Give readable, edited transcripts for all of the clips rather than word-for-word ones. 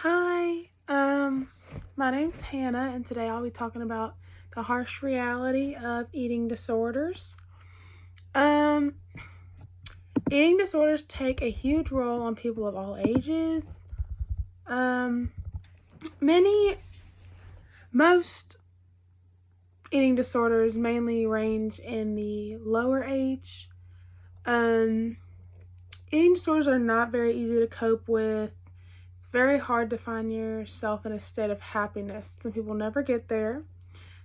Hi, my name's Hannah, and today I'll be talking about the harsh reality of eating disorders. Um, Eating disorders take a huge role on people of all ages. Um, many, most eating disorders mainly range in the lower age. Um, Eating disorders are not very easy to cope with. It's very hard to find yourself in a state of happiness. Some people never get there.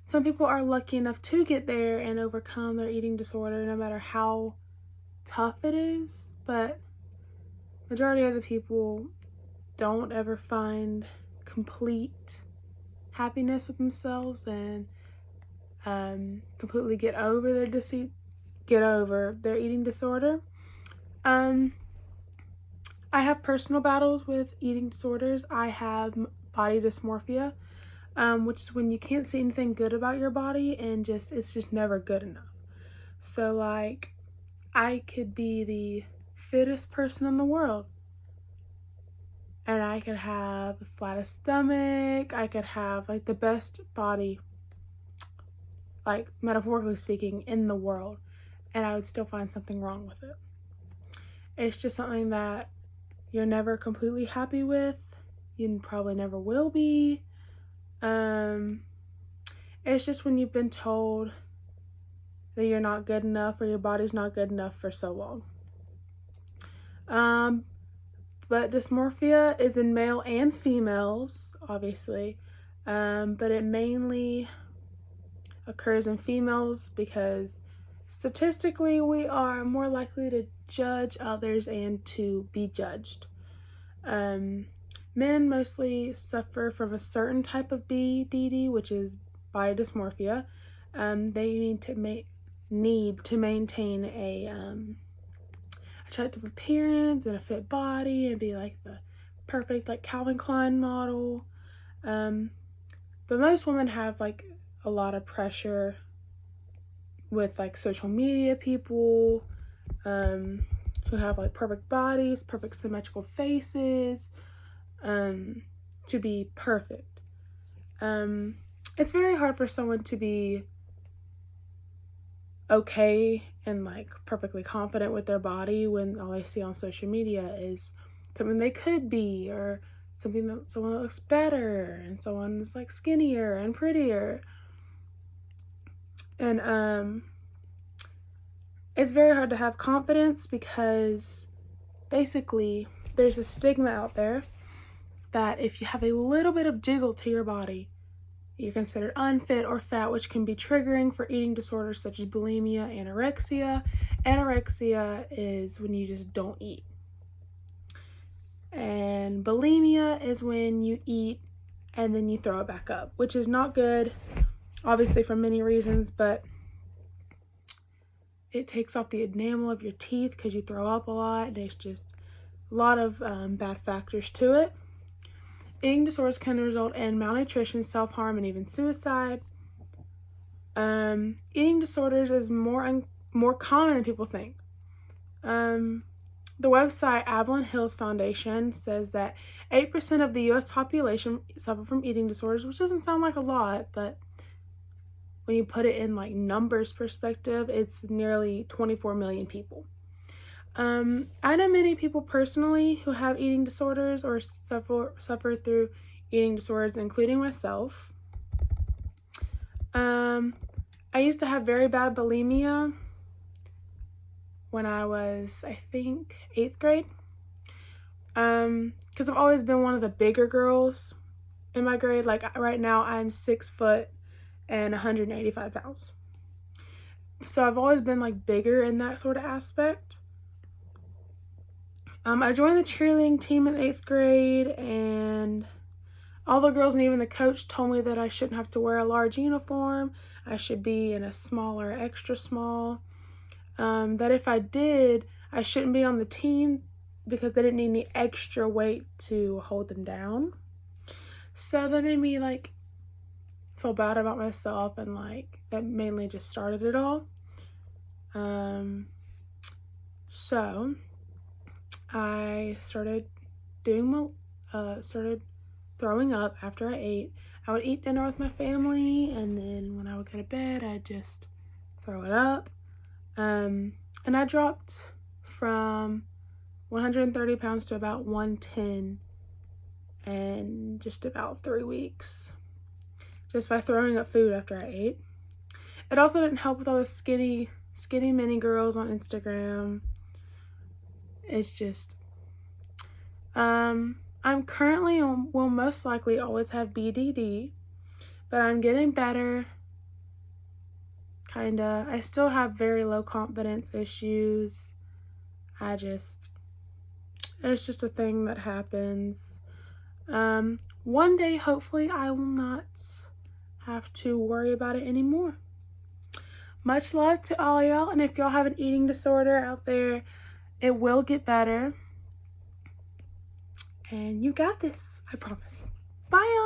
Some people are lucky enough to get there and overcome their eating disorder no matter how tough it is, but majority of the people don't ever find complete happiness with themselves and completely get over their eating disorder. I have personal battles with eating disorders. I have body dysmorphia, which is when you can't see anything good about your body and it's just never good enough. So like I could be the fittest person in the world and I could have the flattest stomach, I could have like the best body, like metaphorically speaking, in the world, and I would still find something wrong with it. It's just something that you're never completely happy with. You probably never will be. It's just when you've been told that you're not good enough or your body's not good enough for so long. But dysmorphia is in male and females, obviously, but it mainly occurs in females because statistically we are more likely to judge others and to be judged. Men mostly suffer from a certain type of BDD, which is body dysmorphia. They need to maintain a attractive appearance and a fit body and be like the perfect like Calvin Klein model. But most women have like a lot of pressure with like social media people who have like perfect bodies, perfect symmetrical faces, to be perfect. It's very hard for someone to be okay and like perfectly confident with their body when all they see on social media is something they could be, or someone that looks better and someone's like skinnier and prettier. And it's very hard to have confidence because basically there's a stigma out there that if you have a little bit of jiggle to your body, you're considered unfit or fat, which can be triggering for eating disorders such as bulimia, anorexia. Anorexia is when you just don't eat. And bulimia is when you eat and then you throw it back up, which is not good, obviously for many reasons, but it takes off the enamel of your teeth because you throw up a lot. There's just a lot of bad factors to it. Eating disorders can result in malnutrition, self-harm, and even suicide. Eating disorders is more common than people think. The website Avalon Hills Foundation says that 8% of the U.S. population suffer from eating disorders, which doesn't sound like a lot, but when you put it in like numbers perspective, it's nearly 24 million people. I know many people personally who have eating disorders or suffer through eating disorders, including myself. I used to have very bad bulimia when I was, I think, 8th grade. Because I've always been one of the bigger girls in my grade. Like right now, I'm 6 foot and 185 pounds. So I've always been like bigger in that sort of aspect. I joined the cheerleading team in 8th grade, and all the girls and even the coach told me that I shouldn't have to wear a large uniform. I should be in a small or extra small. That if I did, I shouldn't be on the team because they didn't need any extra weight to hold them down. So that made me like feel bad about myself, and like that mainly just started it all. So I started throwing up after I ate. I would eat dinner with my family, and then when I would go to bed, I'd just throw it up. And I dropped from 130 pounds to about 110 in just about 3 weeks, just by throwing up food after I ate. It also didn't help with all the skinny mini girls on Instagram. It's just, I'm currently will most likely always have BDD, but I'm getting better, kinda. I still have very low confidence issues. It's just a thing that happens. One day, hopefully, I will not have to worry about it anymore. Much love to all y'all, and if y'all have an eating disorder out there, it will get better. And you got this, I promise. Bye, y'all.